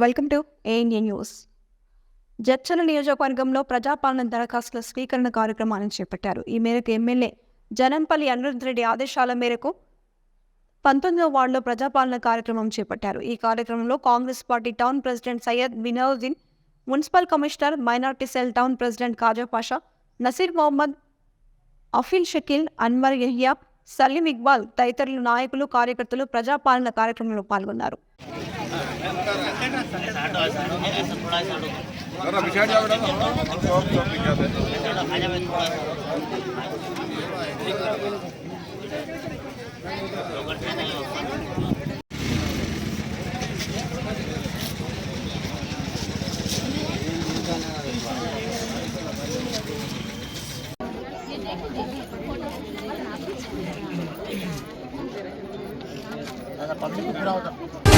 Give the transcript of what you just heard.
Welcome to ANA news. Jadcherla నియోజకవర్గంలో ప్రజాపాలన దరఖాస్తుల స్వీకరణ కార్యక్రమాన్ని చేపట్టారు. ఈ మేరకు ఎమ్మెల్యే జనంపల్లి అనిరుద్ రెడ్డి ఆదేశాల మేరకు 19వ వార్డులో ప్రజాపాలన కార్యక్రమం చేపట్టారు. ఈ కార్యక్రమంలో Congress party town president Syed Binouddin, municipal commissioner, minority cell town president Khaja Pasha, Naseer Mohammed, Afeel Shakeel, Anwar Yahiya, Saleem Iqbal తదితరులు నాయకులు, కార్యకర్తలు ప్రజాపాలన కార్యక్రమంలో పాల్గొన్నారు. పబ్లిక్